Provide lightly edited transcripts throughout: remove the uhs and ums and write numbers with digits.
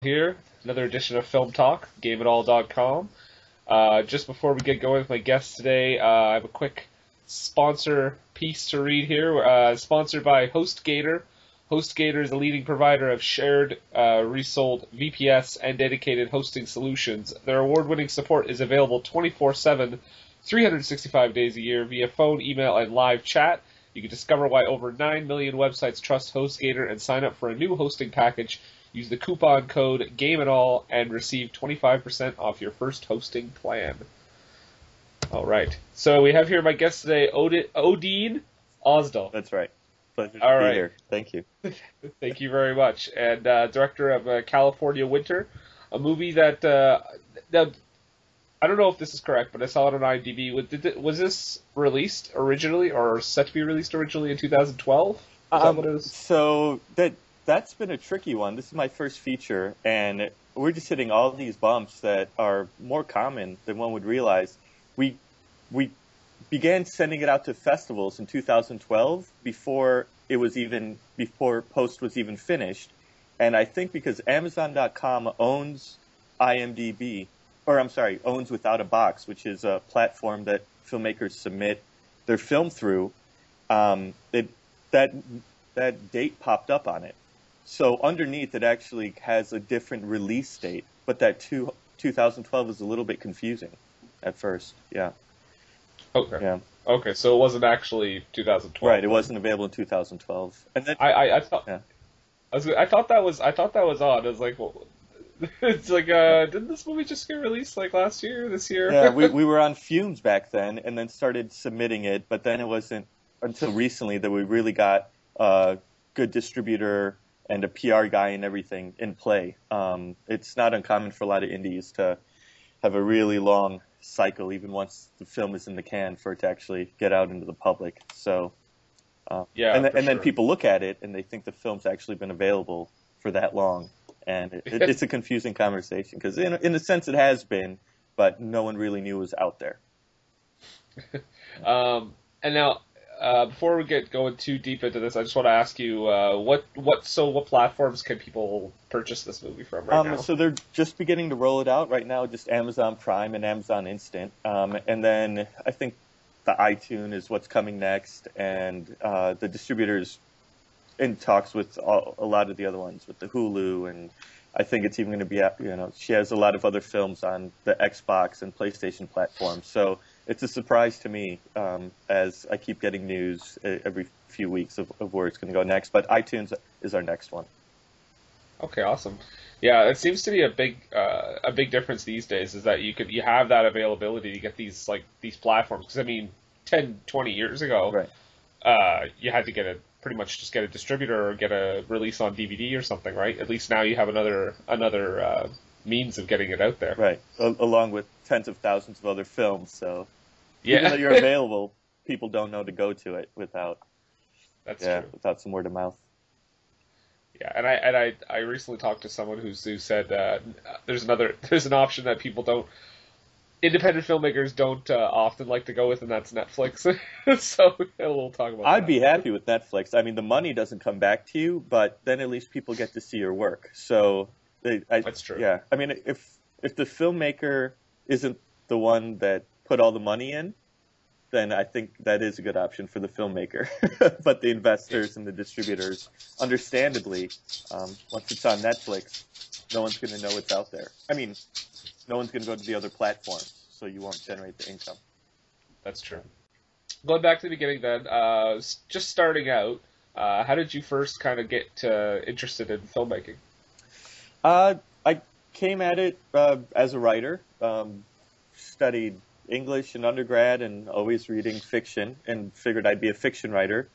Here, another edition of Film Talk, GameItAll.com. Just before we get going with my guest today, I have a quick sponsor piece to read here. Sponsored by HostGator. HostGator is a leading provider of shared, resold VPS and dedicated hosting solutions. Their award-winning support is available 24/7, 365 days a year via phone, email, and live chat. You can discover why over 9 million websites trust HostGator and sign up for a new hosting package. Use the coupon code GameItAll and receive 25% off your first hosting plan. All right. So we have here my guest today, Odin Ozdil. That's right. Pleasure All to be right. here. Thank you. Thank you very much. And director of California Winter, a movie that I don't know if this is correct, but I saw it on IMDb. Was this released originally or set to be released originally in 2012? Is that what it is? So that's been a tricky one. This is my first feature, and we're just hitting all these bumps that are more common than one would realize. We began sending it out to festivals in 2012 before post was even finished, and I think because Amazon.com owns IMDb, or I'm sorry, owns Without a Box, which is a platform that filmmakers submit their film through. That date popped up on it. So underneath, it actually has a different release date, but that 2012 is a little bit confusing at first. Yeah. Okay. Yeah. Okay, so it wasn't actually 2012. Right. It wasn't available in 2012, and then I thought yeah. I thought that was odd. I was like, well, it's like didn't this movie just get released like last year, this year? Yeah, we were on fumes back then, and then started submitting it, but then it wasn't until recently that we really got a good distributor and a PR guy and everything in play. It's not uncommon for a lot of indies to have a really long cycle, even once the film is in the can, for it to actually get out into the public. So, Yeah, and then sure. people look at it and they think the film's actually been available for that long, and it's a confusing conversation because in a sense it has been, but no one really knew it was out there. And now, before we get going too deep into this, I just want to ask you, what platforms can people purchase this movie from right now? So they're just beginning to roll it out right now, just Amazon Prime and Amazon Instant, and then I think the iTunes is what's coming next, and the distributors in talks with a lot of the other ones, with the Hulu, and I think it's even going to be, she has a lot of other films on the Xbox and PlayStation platforms. So it's a surprise to me as I keep getting news every few weeks of where it's going to go next. But iTunes is our next one. Okay, awesome. Yeah, it seems to be a big difference these days is that you have that availability to get these platforms. Because I mean, 10, 20 years ago, Right. you had to pretty much just get a distributor or get a release on DVD or something, right? At least now you have another means of getting it out there. Right. Along with tens of thousands of other films. So even Yeah, though you're available, people don't know to go to it without that's true. without some word of mouth. Yeah, and I recently talked to someone who said there's an option that independent filmmakers don't often like to go with, and that's Netflix. So we'll talk about I'd that. be happy with Netflix. I mean, the money doesn't come back to you, but then at least people get to see your work. So That's true. yeah. I mean, if the filmmaker isn't the one that put all the money in, then I think that is a good option for the filmmaker. But the investors and the distributors, understandably, once it's on Netflix, no one's going to know it's out there. I mean, no one's going to go to the other platforms, so you won't generate the income. That's true. Going back to the beginning then, just starting out, how did you first kind of get interested in filmmaking? I came at it as a writer, studied English in undergrad and always reading fiction, and figured I'd be a fiction writer.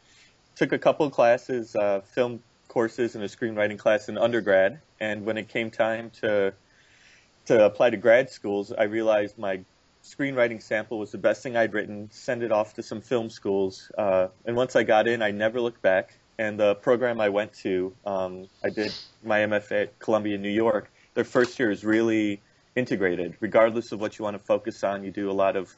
Took a couple of classes, film courses and a screenwriting class in undergrad, and when it came time to apply to grad schools, I realized my screenwriting sample was the best thing I'd written, send it off to some film schools. And once I got in, I never looked back. And the program I went to, I did my MFA at Columbia, New York. Their first year is really integrated. Regardless of what you want to focus on, you do a lot of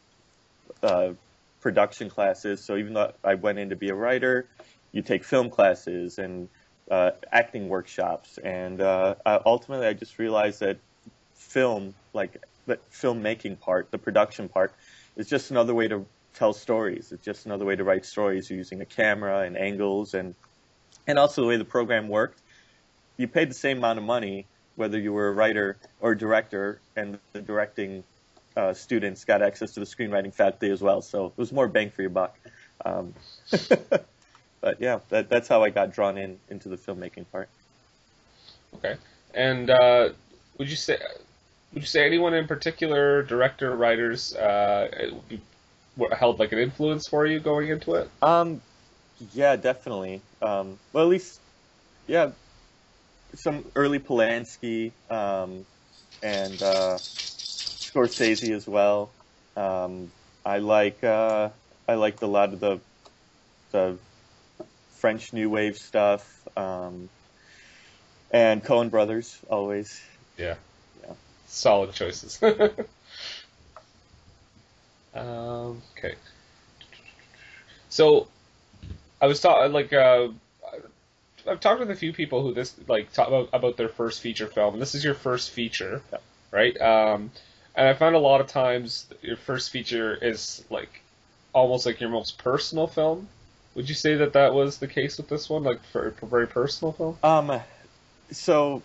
production classes. So even though I went in to be a writer, you take film classes and acting workshops, and ultimately I just realized that the filmmaking part, the production part, is just another way to tell stories. It's just another way to write stories. You're using a camera and angles, and also the way the program worked. You paid the same amount of money whether you were a writer or director, and the directing students got access to the screenwriting faculty as well. So it was more bang for your buck. But yeah, that's how I got drawn into the filmmaking part. Okay. And would you say anyone in particular, director, writers, held like an influence for you going into it? Yeah, definitely. Well, at least, yeah, some early Polanski, and Scorsese as well. I liked a lot of the French New Wave stuff, and Coen Brothers always. Yeah. Yeah. Solid choices. Okay. So I was I've talked with a few people who talk about their first feature film, and this is your first feature, Yeah. right? And I found a lot of times your first feature is like almost like your most personal film. Would you say that was the case with this one, like for a very personal film? So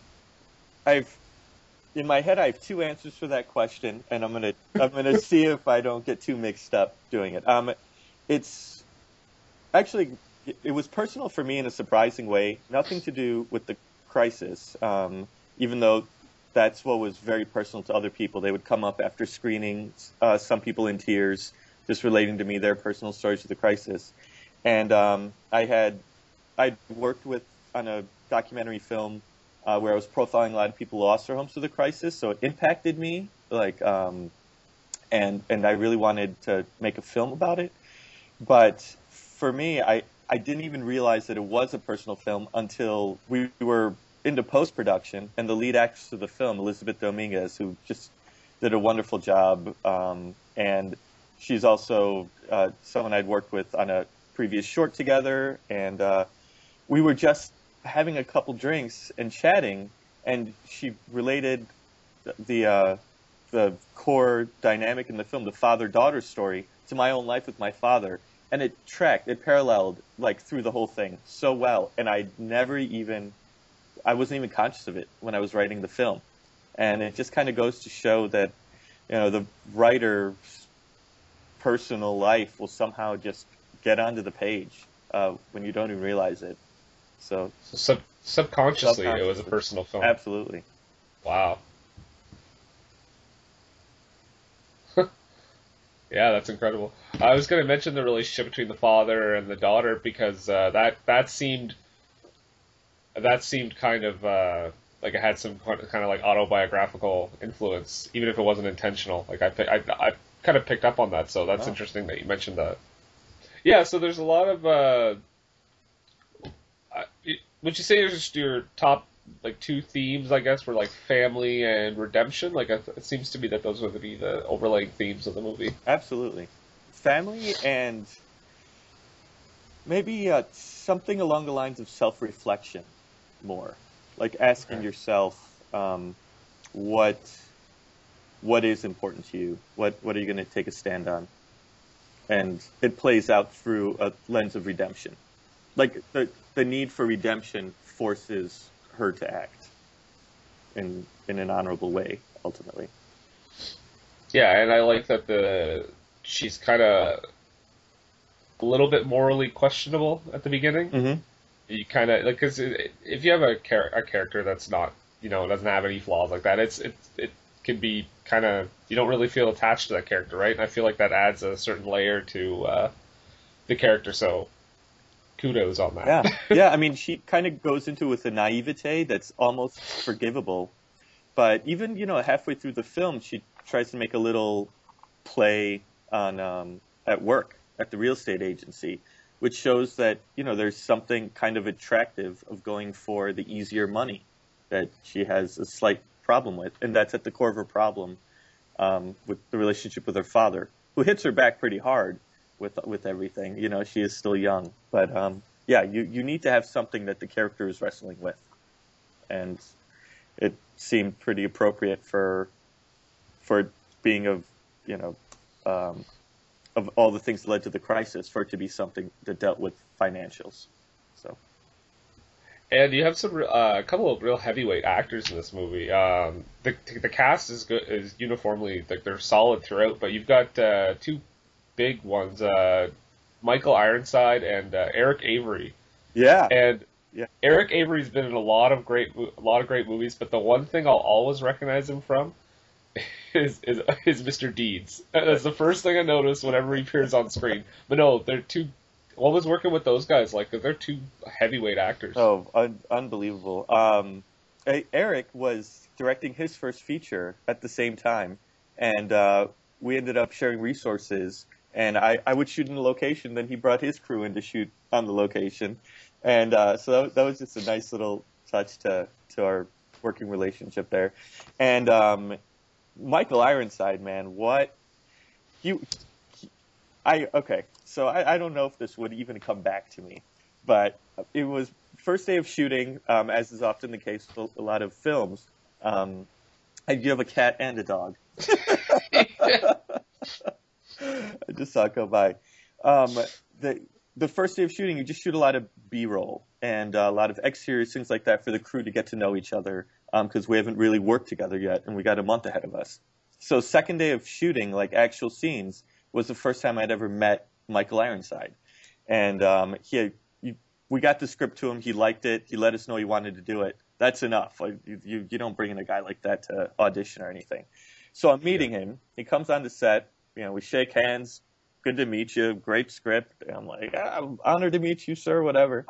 in my head, I have two answers for that question, and I'm gonna see if I don't get too mixed up doing it. It's actually, it was personal for me in a surprising way. Nothing to do with the crisis, even though that's what was very personal to other people. They would come up after screenings, some people in tears, just relating to me their personal stories of the crisis. And I'd worked on a documentary film where I was profiling a lot of people who lost their homes to the crisis, so it impacted me, and I really wanted to make a film about it. But for me, I didn't even realize that it was a personal film until we were into post-production, and the lead actress of the film, Elizabeth Dominguez, who just did a wonderful job, and she's also someone I'd worked with on a previous short together, and we were just having a couple drinks and chatting, and she related the core dynamic in the film, the father-daughter story, to my own life with my father, and it paralleled like through the whole thing so well, and I wasn't even conscious of it when I was writing the film, and it just kind of goes to show that the writer's personal life will somehow just get onto the page when you don't even realize it. So subconsciously, it was a personal film. Absolutely. Wow. Yeah, that's incredible. I was going to mention the relationship between the father and the daughter because that seemed kind of like it had some kind of like autobiographical influence, even if it wasn't intentional. Like I kind of picked up on that, so that's interesting that you mentioned that. Yeah, so there's a lot of. Would you say there's just your top like two themes? I guess were like family and redemption. Like it seems to me that those would be the overlaying themes of the movie. Absolutely, family and maybe something along the lines of self-reflection, more like asking yourself what is important to you. What are you going to take a stand on? And it plays out through a lens of redemption. Like the need for redemption forces her to act in an honorable way, ultimately. Yeah, and I like that she's kind of a little bit morally questionable at the beginning. Mm-hmm. You kind of like because if you have a character that's not doesn't have any flaws like that, it can be kind of you don't really feel attached to that character, right? And I feel like that adds a certain layer to the character. So kudos on that. Yeah, yeah. I mean, she kind of goes into it with a naivete that's almost forgivable. But even halfway through the film, she tries to make a little play on at work at the real estate agency, which shows that there's something kind of attractive of going for the easier money that she has a slight problem with, and that's at the core of her problem with the relationship with her father, who hits her back pretty hard with everything. She is still young, but yeah, you need to have something that the character is wrestling with, and it seemed pretty appropriate for being of of all the things that led to the crisis, for it to be something that dealt with financials. So. And you have a couple of real heavyweight actors in this movie. The cast is good, is uniformly like they're solid throughout, but you've got two big ones, Michael Ironside and Eric Avery. Yeah. And yeah. Eric Avery's been in a lot of great movies, but the one thing I'll always recognize him from is Mr. Deeds. That's the first thing I notice whenever he appears on screen. But no, they're two. What was working with those guys like? They're two heavyweight actors. Oh, unbelievable. Eric was directing his first feature at the same time, and we ended up sharing resources. And I would shoot in the location, then he brought his crew in to shoot on the location. And so that was just a nice little touch to our working relationship there. And Michael Ironside, man, what okay. So I don't know if this would even come back to me, but it was first day of shooting, as is often the case with a lot of films. You have a cat and a dog. I just saw it go by. The first day of shooting, you just shoot a lot of B-roll and a lot of exteriors, things like that, for the crew to get to know each other, because we haven't really worked together yet, and we got a month ahead of us. So second day of shooting, like actual scenes, was the first time I'd ever met Michael Ironside. And we got the script to him. He liked it. He let us know he wanted to do it. That's enough. Like, you don't bring in a guy like that to audition or anything. So I'm meeting him. He comes on the set. We shake hands. Good to meet you. Great script. And I'm like, I'm honored to meet you, sir, whatever.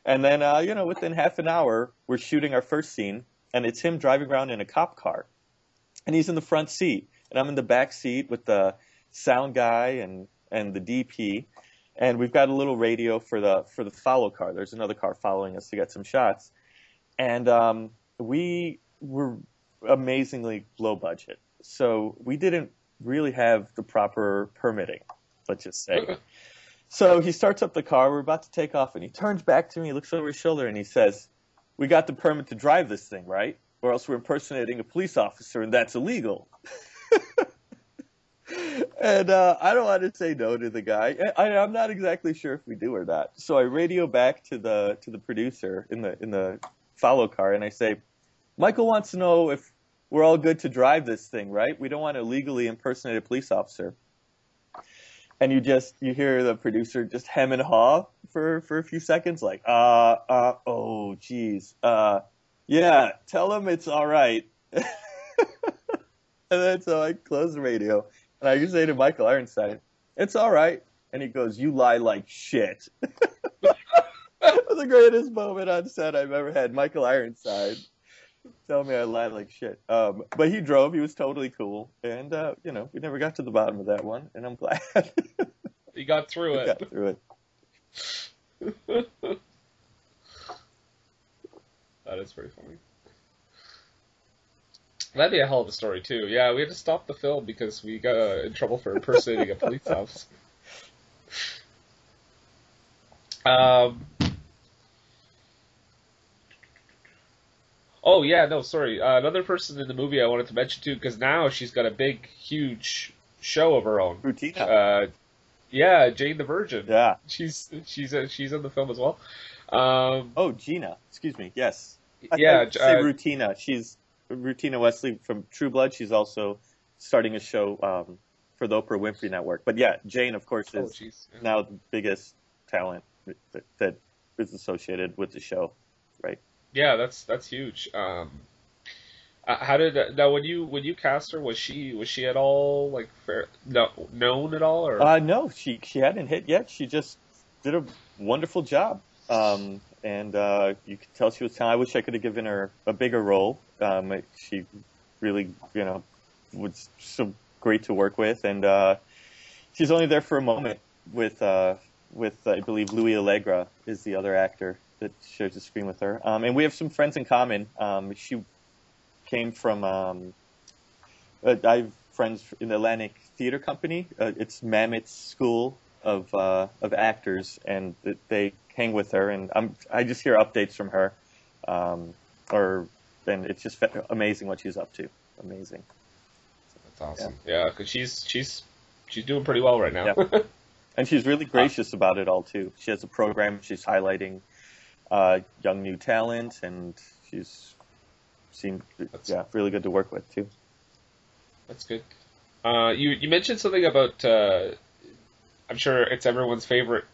And then, within half an hour, we're shooting our first scene, and it's him driving around in a cop car. And he's in the front seat, and I'm in the back seat with the sound guy and the DP. And we've got a little radio for the follow car. There's another car following us to get some shots. And we were amazingly low budget. So we didn't really have the proper permitting, let's just say. So he starts up the car. We're about to take off, and he turns back to me, looks over his shoulder, and he says, "We got the permit to drive this thing, right? Or else we're impersonating a police officer, and that's illegal." And I don't want to say no to the guy. I'm not exactly sure if we do or not. So I radio back to the producer in the follow car, and I say, "Michael wants to know if we're all good to drive this thing, right? We don't want to illegally impersonate a police officer." And you hear the producer just hem and haw for a few seconds, like, oh, geez. Yeah, tell him it's all right. And then so I close the radio, and I just say to Michael Ironside, "It's all right." And he goes, "You lie like shit." That was the greatest moment on set I've ever had. Michael Ironside tell me I lie like shit. But he drove. He was totally cool. And, we never got to the bottom of that one, and I'm glad. You got through it. Got through it. That is pretty funny. That'd be a hell of a story, too. Yeah, we had to stop the film because we got in trouble for impersonating a police officer. Oh, yeah, no, sorry. Another person in the movie I wanted to mention, too, because now she's got a big, huge show of her own. Rutina. Yeah, Jane the Virgin. Yeah. She's in the film as well. Gina. Excuse me. Yes. I say Rutina. She's Rutina Wesley from True Blood. She's also starting a show for the Oprah Winfrey Network. But yeah, Jane, of course, is now the biggest talent that is associated with the show, right? Yeah, that's huge. How did now when you cast her, was she at all like known at all or? No, she hadn't hit yet. She just did a wonderful job, and you could tell she was talented. I wish I could have given her a bigger role. She really was so great to work with, and she's only there for a moment with I believe Louie Allegra is the other actor that shares the screen with her. And we have some friends in common. She came from, I have friends in the Atlantic Theater Company. It's Mamet's school of actors, and they hang with her, and I just hear updates from her, and it's just amazing what she's up to. Amazing. That's awesome. Yeah, because she's doing pretty well right now. Yeah. And she's really gracious about it all too. She has a program. She's highlighting young new talent, and she's seemed really good to work with too. That's good. You mentioned something about I'm sure it's everyone's favorite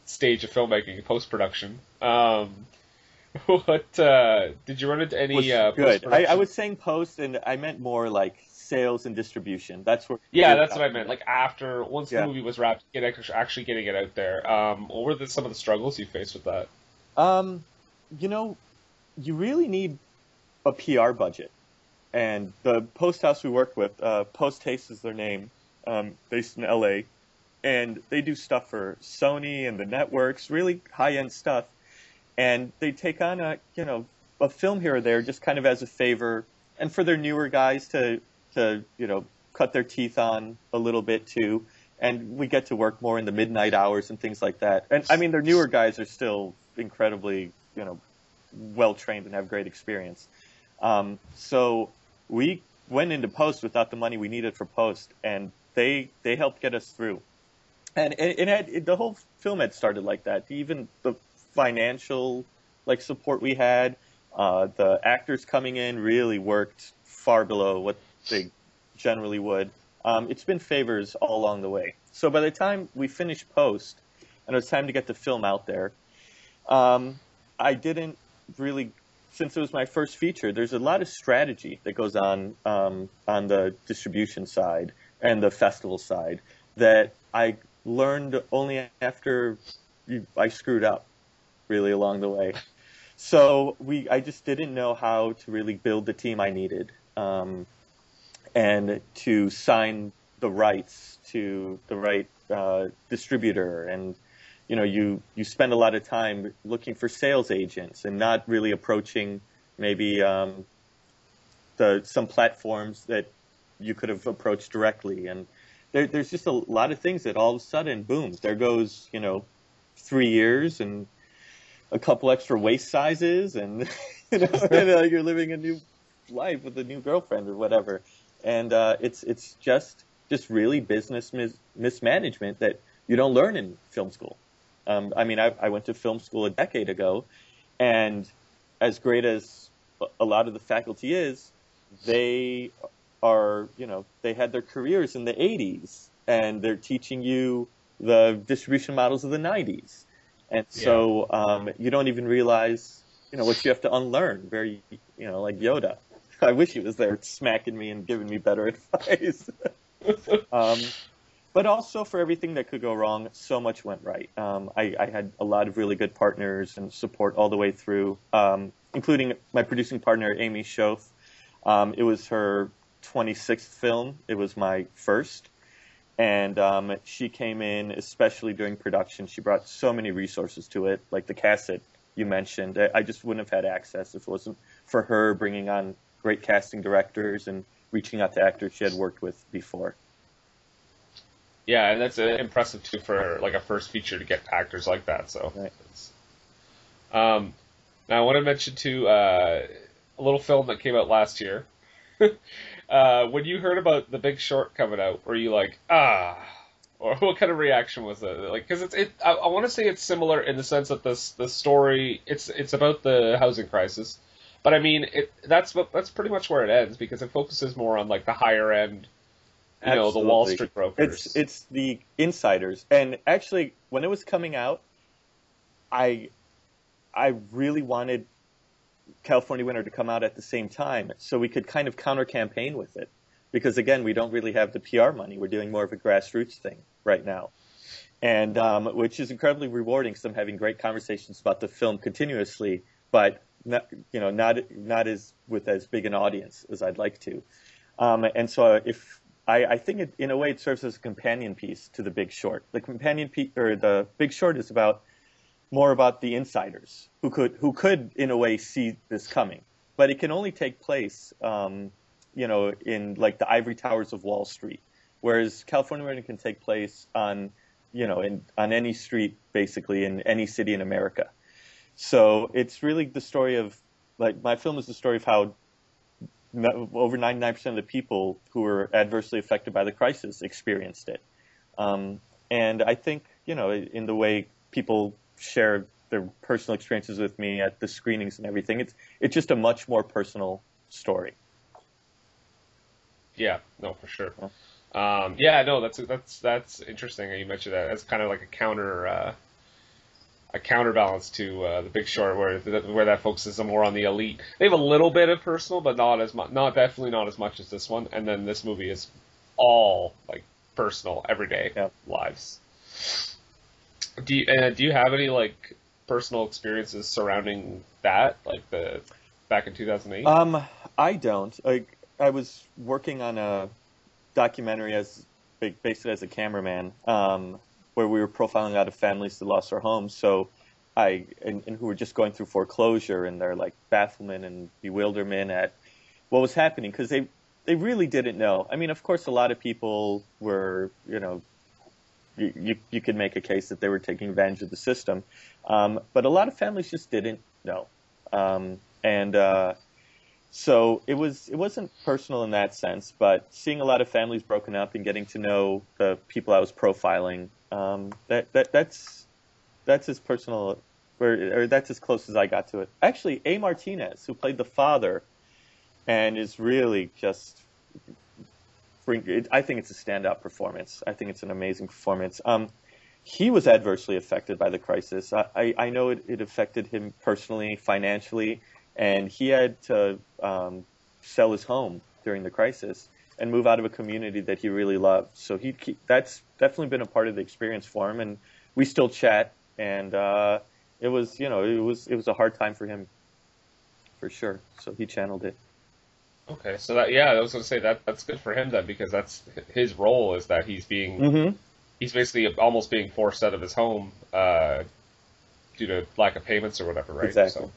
stage of filmmaking, post-production. What did you run into any good? I was saying post, and I meant more like sales and distribution. That's where. Yeah, that's what I meant. Like once the movie was wrapped, actually getting it out there. What were some of the struggles you faced with that? You really need a PR budget, and the post house we worked with, Post Haste is their name, based in LA, and they do stuff for Sony and the networks, really high end stuff, and they take on a film here or there just kind of as a favor, and for their newer guys to cut their teeth on a little bit too, and we get to work more in the midnight hours and things like that. And I mean, their newer guys are still incredibly well trained and have great experience. So we went into post without the money we needed for post, and they helped get us through. And the whole film had started like that. Even the financial support we had, the actors coming in really worked far below what they generally would. It's been favors all along the way. So by the time we finished post and it was time to get the film out there, I didn't really, since it was my first feature, there's a lot of strategy that goes on the distribution side and the festival side that I learned only after I screwed up really along the way. So I just didn't know how to really build the team I needed, and to sign the rights to the right distributor. And you spend a lot of time looking for sales agents and not really approaching maybe some platforms that you could have approached directly. And there's just a lot of things that all of a sudden, boom, there goes 3 years and a couple extra waist sizes, and you're living a new life with a new girlfriend or whatever. And it's just really business mismanagement that you don't learn in film school. I went to film school a decade ago, and as great as a lot of the faculty is, they are, they had their careers in the 80s, and they're teaching you the distribution models of the 90s. And so you don't even realize, what you have to unlearn, very, like Yoda. I wish he was there smacking me and giving me better advice. But also for everything that could go wrong, so much went right. I had a lot of really good partners and support all the way through, including my producing partner, Amy Schoaf. It was her 26th film. It was my first. And she came in, especially during production. She brought so many resources to it, like the cassette you mentioned. I just wouldn't have had access if it wasn't for her bringing on great casting directors and reaching out to actors she had worked with before. Yeah, and that's impressive too for like a first feature to get actors like that. So, right. Now I want to mention too a little film that came out last year. When you heard about The Big Short coming out, were you like, or what kind of reaction was it? Like, because I want to say it's similar in the sense that the story it's about the housing crisis, but I mean that's pretty much where it ends because it focuses more on like the higher end. The Wall Street brokers. It's the insiders. And actually, when it was coming out, I really wanted California Winter to come out at the same time so we could kind of counter-campaign with it. Because, again, we don't really have the PR money. We're doing more of a grassroots thing right now. And which is incredibly rewarding because I'm having great conversations about the film continuously, but not as with as big an audience as I'd like to. And so I think in a way it serves as a companion piece to The Big Short. The companion piece, or The Big Short, is more about the insiders who could in a way see this coming, but it can only take place, in like the ivory towers of Wall Street, whereas California Winter can take place on on any street, basically in any city in America. So it's really the story of, like, my film is the story of how over 99% of the people who were adversely affected by the crisis experienced it. And I think, in the way people share their personal experiences with me at the screenings and everything, it's just a much more personal story. Yeah, no, for sure. Yeah, no, that's interesting that you mentioned that. As kind of like a counterbalance to The Big Short, where that focuses more on the elite. They have a little bit of personal, but not as much. Definitely not as much as this one. And then this movie is all like personal, everyday lives. Do you have any like personal experiences surrounding that, like back in 2008? I don't. I was working on a documentary basically as a cameraman, where we were profiling a lot of families that lost their homes. So and who were just going through foreclosure, and their like bafflement and bewilderment at what was happening, because they really didn't know. I mean, of course, a lot of people were, you could make a case that they were taking advantage of the system, but a lot of families just didn't know, so it wasn't personal in that sense, but seeing a lot of families broken up and getting to know the people I was profiling, that's as personal, or that's as close as I got to it. Actually, A. Martinez, who played the father, and is really just, I think it's a standout performance. I think it's an amazing performance. He was adversely affected by the crisis. I know it affected him personally, financially, and he had to sell his home during the crisis and move out of a community that he really loved. So that's definitely been a part of the experience for him, and we still chat. And it was a hard time for him, for sure. So he channeled it. Okay, so I was going to say that's good for him then, because that's his role, is that he's basically almost being forced out of his home due to lack of payments or whatever, right? Exactly.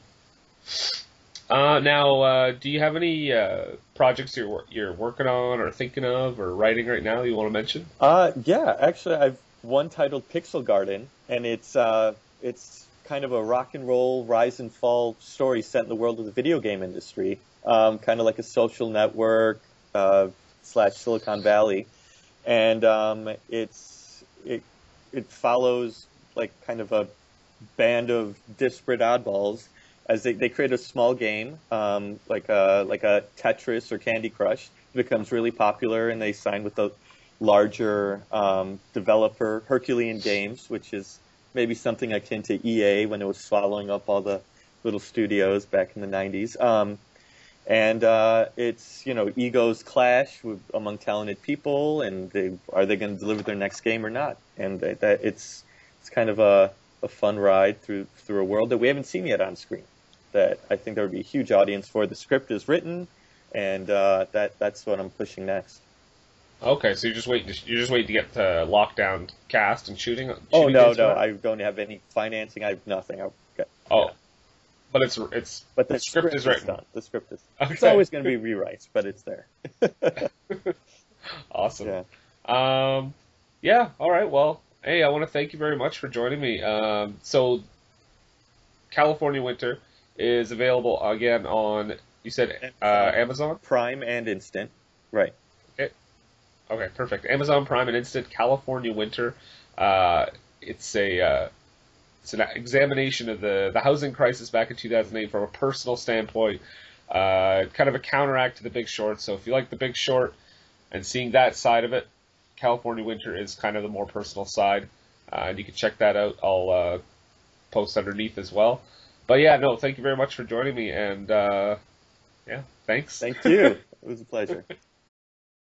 So. Now, do you have any projects you're working on or thinking of or writing right now you want to mention? Yeah, actually, I've one titled Pixel Garden, and it's kind of a rock and roll rise and fall story set in the world of the video game industry, kind of like a social network / Silicon Valley, and it follows like kind of a band of disparate oddballs as they create a small game, like a Tetris or Candy Crush. It becomes really popular, and they sign with a larger developer, Herculean Games, which is maybe something akin to EA when it was swallowing up all the little studios back in the 90s. And it's, egos clash among talented people, and are they going to deliver their next game or not? And it's kind of a fun ride through a world that we haven't seen yet on screen, that I think there would be a huge audience for. The script is written, and that's what I'm pushing next. Okay, so you're just waiting to get the lockdown cast and shooting. Oh no, I don't have any financing. I have nothing. But the script is written. Done. The script is. Okay. It's always going to be rewrites, but it's there. Awesome. Yeah. Yeah. All right. Well, hey, I want to thank you very much for joining me. So, California Winter is available again on, you said, Amazon Prime and Instant, right? Okay, perfect. Amazon Prime and Instant, California Winter. It's an examination of the housing crisis back in 2008 from a personal standpoint, kind of a counteract to The Big Short. So if you like The Big Short and seeing that side of it, California Winter is kind of the more personal side, and you can check that out. I'll post underneath as well. But yeah, no, thank you very much for joining me, and yeah, thanks. Thank you. It was a pleasure.